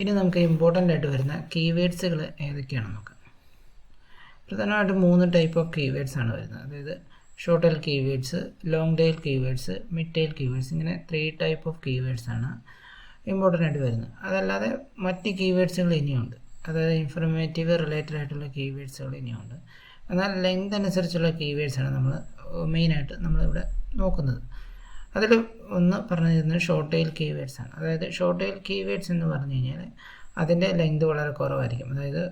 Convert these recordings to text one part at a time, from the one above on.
ഇനി നമുക്ക് ഇമ്പോർട്ടൻ്റ് ആയിട്ട് വരുന്ന കീവേഡ്സുകൾ ഏതൊക്കെയാണെന്ന് നോക്കാം. പ്രധാനമായിട്ടും 3 ടൈപ്പ് ഓഫ് കീവേഡ്സ് ആണ് വരുന്നത്. അതായത് short tail keywords, long tail keywords, mid tail keywords. ഇങ്ങനെ 3 ടൈപ്പ് ഓഫ് കീവേഡ്സ് ആണ് ഇമ്പോർട്ടൻ്റ് ആയിട്ട് വരുന്നത്. അതല്ലാതെ മറ്റ് കീവേഡ്സുകൾ ഇനിയുണ്ട്. അതായത് ഇൻഫർമേറ്റീവ് റിലേറ്റഡ് ആയിട്ടുള്ള കീവേഡ്സുകൾ ഇനിയുണ്ട്. എന്നാൽ ലെങ്ത് അനുസരിച്ചുള്ള കീവേഡ്സാണ് നമ്മൾ മെയിനായിട്ട് നമ്മളിവിടെ നോക്കുന്നത്. അതിൽ ഒന്ന് പറഞ്ഞു തരുന്നത് ഷോർട്ട് ടെയിൽ കീവേഡ്സ് ആണ്. അതായത് ഷോർട്ട് ടെയിൽ കീവേഡ്സ് എന്ന് പറഞ്ഞു കഴിഞ്ഞാൽ അതിൻ്റെ ലെങ്ത് വളരെ കുറവായിരിക്കും. അതായത്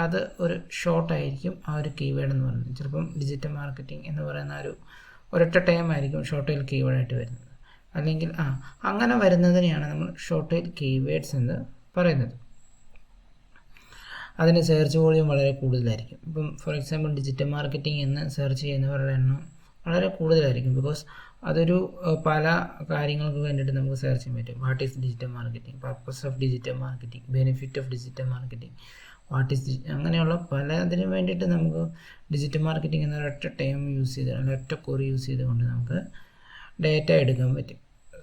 അത് ഒരു ഷോർട്ടായിരിക്കും ആ ഒരു കീവേഡ് എന്ന് പറയുന്നത്. ചിലപ്പം ഡിജിറ്റൽ മാർക്കറ്റിംഗ് എന്ന് പറയുന്ന ഒരൊറ്റ ടൈം ആയിരിക്കും ഷോർട്ട് ടെയിൽ കീവേഡായിട്ട് വരുന്നത്. അല്ലെങ്കിൽ അങ്ങനെ വരുന്നതിനെയാണ് നമ്മൾ ഷോർട്ട് ടെയിൽ കീവേഡ്സ് എന്ന് പറയുന്നത്. അതിന് സെർച്ച് വോളിയം വളരെ കൂടുതലായിരിക്കും. ഇപ്പം ഫോർ എക്സാമ്പിൾ ഡിജിറ്റൽ മാർക്കറ്റിംഗ് എന്ന് സെർച്ച് ചെയ്യുന്നവരുടെ എണ്ണം വളരെ കൂടുതലായിരിക്കും. ബിക്കോസ് അതൊരു പല കാര്യങ്ങൾക്ക് വേണ്ടിയിട്ട് നമുക്ക് സെർച്ച് ചെയ്യാൻ പറ്റും. What is digital marketing, purpose of digital marketing, benefit of digital marketing, what is അങ്ങനെയുള്ള പലതിനും വേണ്ടിയിട്ട് നമുക്ക് ഡിജിറ്റൽ മാർക്കറ്റിംഗ് എന്ന ഒരൊറ്റ ടൈം യൂസ് ചെയ്ത് അല്ലെങ്കിൽ ഒറ്റ കോറി യൂസ് ചെയ്തുകൊണ്ട് നമുക്ക് ഡേറ്റ എടുക്കാൻ പറ്റും.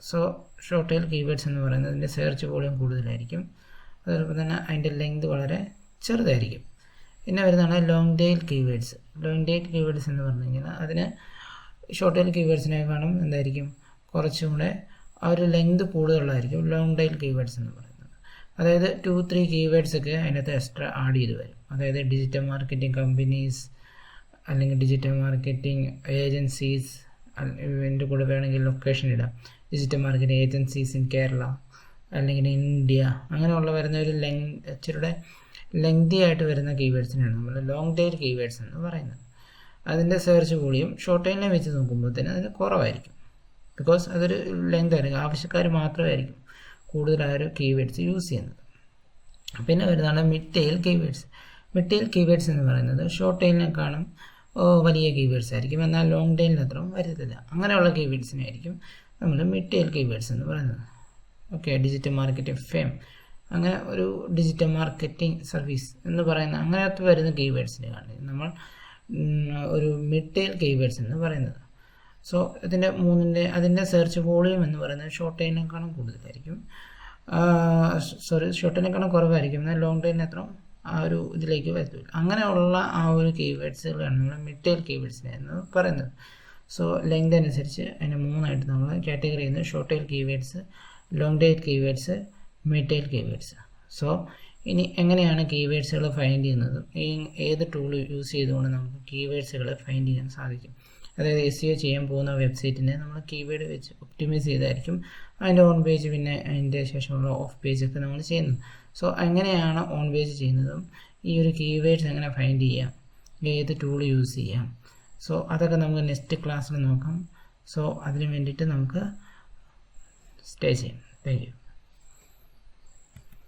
സോ ഷോർട്ട് ടെയിൽ കീവേഡ്സ് എന്ന് പറയുന്നത് അതിൻ്റെ സെർച്ച് വോളിയം കൂടുതലായിരിക്കും. അതോടൊപ്പം തന്നെ അതിൻ്റെ ലെങ്ത് വളരെ ചെറുതായിരിക്കും. പിന്നെ വരുന്നതാണ് long tail keywords. Long tail keywords എന്ന് പറഞ്ഞു കഴിഞ്ഞാൽ അതിന് ഷോർട്ട് ടെയിൽ കീവേഡ്സിനേക്കാളും എന്തായിരിക്കും കുറച്ചും കൂടെ ആ ഒരു ലെങ്ത് കൂടുതലുള്ളതായിരിക്കും ലോങ് ടെയിൽ കീവേഡ്സ് എന്ന് പറയുന്നത്. അതായത് 2-3 കീവേഡ്സൊക്കെ അതിനകത്ത് എക്സ്ട്രാ ആഡ് ചെയ്ത് വരും. അതായത് ഡിജിറ്റൽ മാർക്കറ്റിംഗ് കമ്പനീസ് അല്ലെങ്കിൽ ഡിജിറ്റൽ മാർക്കറ്റിംഗ് ഏജൻസീസ്, ഇതിൻ്റെ കൂടെ വേണമെങ്കിൽ ലൊക്കേഷൻ ഇടാം. Digital marketing agencies in Kerala അല്ലെങ്കിൽ ഇന്ത്യ, അങ്ങനെയുള്ള വരുന്ന ഒരു ഇച്ചിരിയുടെ ലെങ്തി ആയിട്ട് വരുന്ന കീവേഡ്സിനാണ് നമ്മൾ ലോങ് ടെയിൽ കീവേഡ്സ് എന്ന് പറയുന്നത്. അതിൻ്റെ സെർച്ച് വോളിയം ഷോർട്ട് ടെയിലിനെ വെച്ച് നോക്കുമ്പോഴത്തേന് അതിന് കുറവായിരിക്കും. ബിക്കോസ് അതൊരു ലെങ്ത് ആയിരിക്കും, ആവശ്യക്കാർ മാത്രമായിരിക്കും കൂടുതലായൊരു കീവേഡ്സ് യൂസ് ചെയ്യുന്നത്. പിന്നെ വരുന്നതാണ് mid tail keywords. Mid tail keywords എന്ന് പറയുന്നത് ഷോർട്ട് ടെയിലിനെക്കാളും വലിയ കീവേഡ്സ് ആയിരിക്കും. എന്നാൽ ലോങ് ടെയിലിന് അത്രയും വരത്തില്ല. അങ്ങനെയുള്ള കീവേഡ്സിനായിരിക്കും നമ്മൾ മിഡ് ടെയിൽ കീവേഡ്സ് എന്ന് പറയുന്നത്. ഓക്കെ, ഡിജിറ്റൽ മാർക്കറ്റിംഗ് ഫേം, അങ്ങനെ ഒരു ഡിജിറ്റൽ മാർക്കറ്റിംഗ് സർവീസ് എന്ന് പറയുന്ന അങ്ങനത്തെ വരുന്ന കീവേഡ്സിനെയാണ് നമ്മൾ ഒരു മിഡ് ടെയിൽ കീവേഡ്സ് എന്ന് പറയുന്നത്. സോ അതിൻ്റെ സെർച്ച് വോളിയം എന്ന് പറയുന്നത് ഷോർട്ട് ടെയിലിനേക്കാളും കൂടുതലായിരിക്കും. ഷോർട്ട് ടെയിലിനേക്കാളും കുറവായിരിക്കും. എന്നാൽ ലോങ് ടെയിലിന് അത്ര ആ ഒരു ഇതിലേക്ക് വരത്തില്ല. അങ്ങനെയുള്ള ആ ഒരു കീവേഡ്സുകളാണ് നമ്മൾ മിഡ് ടെയിൽ കീവേഡ്സിനെ എന്ന് പറയുന്നത്. സോ ലെങ്ത് അനുസരിച്ച് അതിനെ 3ആയിട്ട് നമ്മൾ കാറ്റഗറി ചെയ്യുന്നത് short tail keywords, long tail keywords, mid tail keywords. So ഇനി എങ്ങനെയാണ് കീവേഡ്സുകൾ ഫൈൻഡ് ചെയ്യുന്നത്, ഏത് ടൂൾ യൂസ് ചെയ്തുകൊണ്ട് നമുക്ക് കീവേഡ്സുകൾ ഫൈൻഡ് ചെയ്യാൻ സാധിക്കും. അതായത് SEO ചെയ്യാൻ പോകുന്ന വെബ്സൈറ്റിനെ നമ്മൾ കീവേഡ് വെച്ച് ഒപ്റ്റിമൈസ് ചെയ്തായിരിക്കും അതിൻ്റെ ഓൺ പേജ് പിന്നെ അതിൻ്റെ ശേഷമുള്ള ഓഫ് പേജൊക്കെ നമ്മൾ ചെയ്യുന്നത്. സോ എങ്ങനെയാണ് ഓൺ പേജ് ചെയ്യുന്നതും ഈ ഒരു കീവേഡ്സ് എങ്ങനെ ഫൈൻഡ് ചെയ്യാം, ഏത് ടൂൾ യൂസ് ചെയ്യാം, സോ അതൊക്കെ നമുക്ക് നെക്സ്റ്റ് ക്ലാസ്സിൽ നോക്കാം. സോ അതിന് വേണ്ടിയിട്ട് നമുക്ക് സ്റ്റേ ചെയ്യാം. Thank you.